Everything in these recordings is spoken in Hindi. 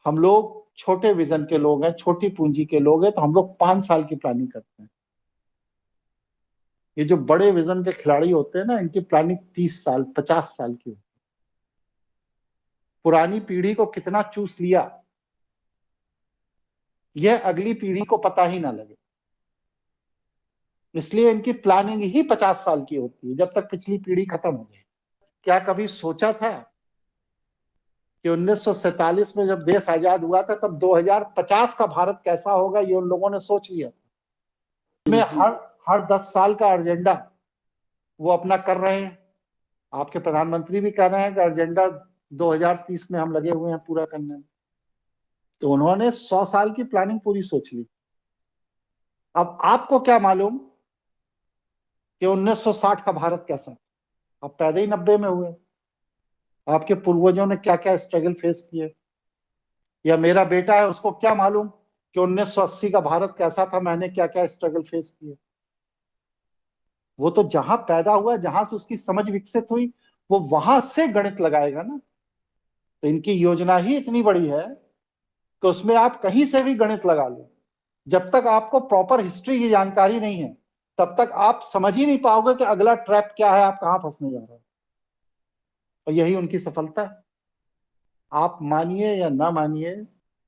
हम लोग छोटे विजन के लोग हैं, छोटी पूंजी के लोग हैं, तो हम लोग 5 साल की प्लानिंग करते हैं। ये जो बड़े विजन के खिलाड़ी होते हैं ना, इनकी प्लानिंग 30 साल 50 साल की होती है। पुरानी पीढ़ी को कितना चूस लिया यह अगली पीढ़ी को पता ही ना लगे, इसलिए इनकी प्लानिंग ही 50 साल की होती है, जब तक पिछली पीढ़ी खत्म हो जाए। क्या कभी सोचा था कि 1947 में जब देश आजाद हुआ था तब 2050 का भारत कैसा होगा, ये उन लोगों ने सोच लिया था। इसमें हर हर 10 साल का एजेंडा वो अपना कर रहे हैं। आपके प्रधानमंत्री भी कह रहे हैं कि एजेंडा 2030 में हम लगे हुए हैं पूरा करने में। तो उन्होंने 100 साल की प्लानिंग पूरी सोच ली। अब आपको क्या मालूम कि 1960 का भारत कैसा, आप पैदा ही 90 में हुए, आपके पूर्वजों ने क्या क्या स्ट्रगल फेस किए, या मेरा बेटा है उसको क्या मालूम कि 1980 का भारत कैसा था, मैंने क्या क्या स्ट्रगल फेस किए। वो तो जहां पैदा हुआ, जहां से उसकी समझ विकसित हुई, वो वहां से गणित लगाएगा ना। तो इनकी योजना ही इतनी बड़ी है कि उसमें आप कहीं से भी गणित लगा लो। जब तक आपको प्रॉपर हिस्ट्री की जानकारी नहीं है तब तक आप समझ ही नहीं पाओगे कि अगला ट्रैप क्या है, आप कहां फंसने जा रहे हो। और यही उनकी सफलता है। आप मानिए या ना मानिए,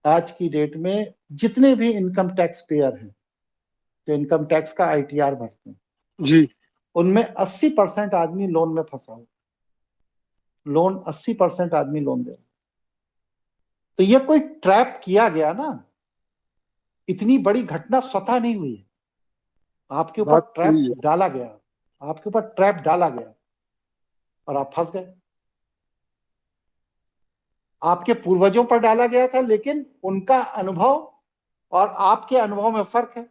आज की डेट में जितने भी इनकम टैक्स पेयर हैं, जो इनकम टैक्स का आईटीआर भरते हैं, जी। उनमें 80% आदमी लोन में फंसा हो। लोन 80% आदमी लोन दे रहे। तो ये कोई ट्रैप किया गया ना, इतनी बड़ी घटना स्वतः नहीं हुई है। आपके ऊपर बात ट्रैप सही है। डाला गया, आपके ऊपर ट्रैप डाला गया और आप फंस गए। आपके पूर्वजों पर डाला गया था, लेकिन उनका अनुभव और आपके अनुभव में फर्क है।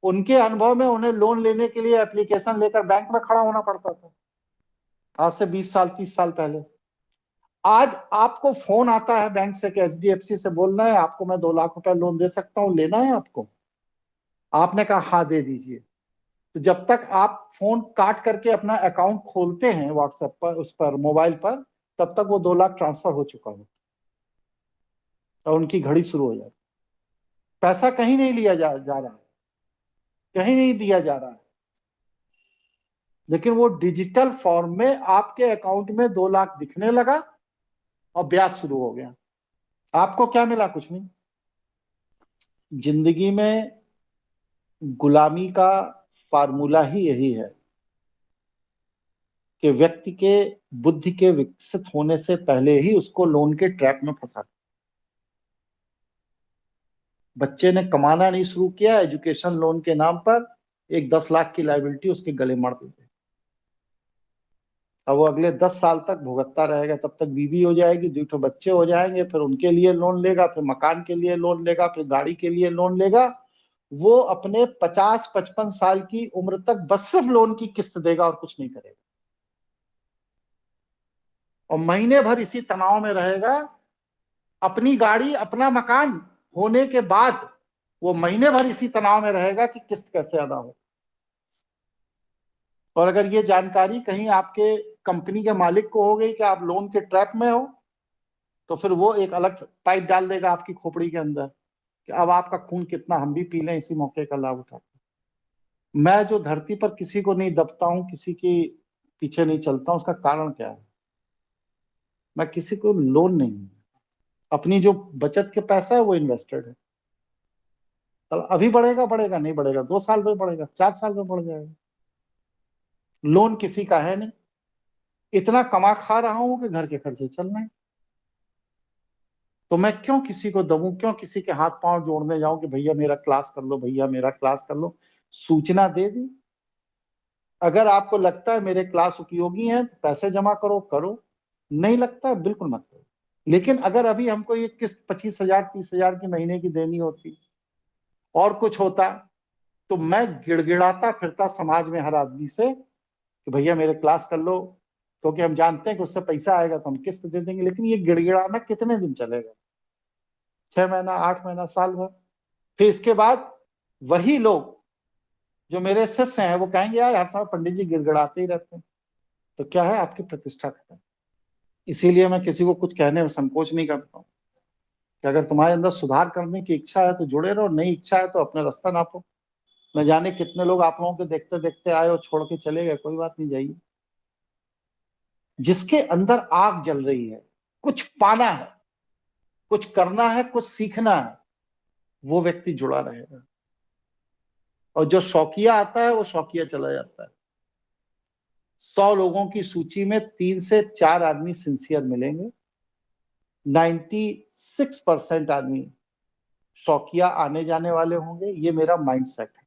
उनके अनुभव में उन्हें लोन लेने के लिए एप्लीकेशन लेकर बैंक में खड़ा होना पड़ता था, आज से 20 साल 30 साल पहले। आज आपको फोन आता है बैंक से कि एचडीएफसी से बोलना है, आपको मैं 2 लाख रुपए लोन दे सकता हूं, लेना है आपको। आपने कहा हाँ दे दीजिए। तो जब तक आप फोन काट करके अपना अकाउंट खोलते हैं व्हाट्सएप पर, उस पर मोबाइल पर, तब तक वो 2 लाख ट्रांसफर हो चुका हो और उनकी घड़ी शुरू हो जाती। पैसा कहीं नहीं लिया जा रहा है, कहीं नहीं दिया जा रहा है, लेकिन वो डिजिटल फॉर्म में आपके अकाउंट में 2 लाख दिखने लगा और ब्याज शुरू हो गया। आपको क्या मिला? कुछ नहीं। जिंदगी में गुलामी का फार्मूला ही यही है कि व्यक्ति के बुद्धि के विकसित होने से पहले ही उसको लोन के ट्रैप में फंसा। बच्चे ने कमाना नहीं शुरू किया, एजुकेशन लोन के नाम पर एक 10 लाख की लाइबिलिटी उसके गले मार देते। अब वो अगले 10 साल तक भुगतता रहेगा, तब तक बीवी हो जाएगी, 2 बच्चे हो जाएंगे, फिर उनके लिए लोन लेगा, फिर मकान के लिए लोन लेगा, फिर गाड़ी के लिए लोन लेगा। वो अपने 50-55 साल की उम्र तक बस सिर्फ लोन की किस्त देगा और कुछ नहीं करेगा। और महीने भर इसी तनाव में रहेगा। अपनी गाड़ी अपना मकान होने के बाद वो महीने भर इसी तनाव में रहेगा कि किस्त कैसे अदा हो। और अगर ये जानकारी कहीं आपके कंपनी के मालिक को हो गई कि आप लोन के ट्रैप में हो, तो फिर वो एक अलग पाइप डाल देगा आपकी खोपड़ी के अंदर कि अब आपका खून कितना हम भी पी लें, इसी मौके का लाभ उठा। मैं जो धरती पर किसी को नहीं दबता हूं, किसी के पीछे नहीं चलता हूं, उसका कारण क्या है? मैं किसी को लोन नहीं, अपनी जो बचत के पैसा है वो इन्वेस्टेड है। अभी बढ़ेगा बढ़ेगा, नहीं बढ़ेगा 2 साल में बढ़ेगा, 4 साल में बढ़ जाएगा। लोन किसी का है नहीं। इतना कमा खा रहा हूं कि घर के खर्चे चल रहे हैं, तो मैं क्यों किसी को दबूं, क्यों किसी के हाथ पांव जोड़ने जाऊं कि भैया मेरा क्लास कर लो, भैया मेरा क्लास कर लो। सूचना दे दी। अगर आपको लगता है मेरे क्लास उपयोगी हैं तो पैसे जमा करो, करो। नहीं लगता है बिल्कुल मत करो। लेकिन अगर अभी हमको ये किस्त 25,000 30,000 की महीने की देनी होती और कुछ होता, तो मैं गिड़गिड़ाता फिरता समाज में हर आदमी से कि भैया मेरे क्लास कर लो, क्योंकि हम जानते हैं कि उससे पैसा आएगा तो हम किस्त दे देंगे। लेकिन ये गिड़गिड़ाना कितने दिन चलेगा? 6 महीना, 8 महीना, साल भर। फिर इसके बाद वही लोग जो मेरे शिष्य हैं वो कहेंगे यार हर समय पंडित जी गिड़गिड़ाते ही रहते हैं। तो क्या है? आपकी प्रतिष्ठा खत्म। इसीलिए मैं किसी को कुछ कहने में संकोच नहीं करता हूँ। कि अगर तुम्हारे अंदर सुधार करने की इच्छा है तो जुड़े रहो, नहीं इच्छा है तो अपना रास्ता नापो। न जाने कितने लोग आप लोगों के देखते देखते आए और छोड़ के चले गए, कोई बात नहीं, जाइए। जिसके अंदर आग जल रही है, कुछ पाना है, कुछ करना है, कुछ सीखना है, वो व्यक्ति जुड़ा रहेगा। और जो शौकिया आता है वो शौकिया चला जाता है। 100 लोगों की सूची में 3 से 4 आदमी सिंसियर मिलेंगे, 96% आदमी शौकिया आने जाने वाले होंगे। ये मेरा माइंडसेट है।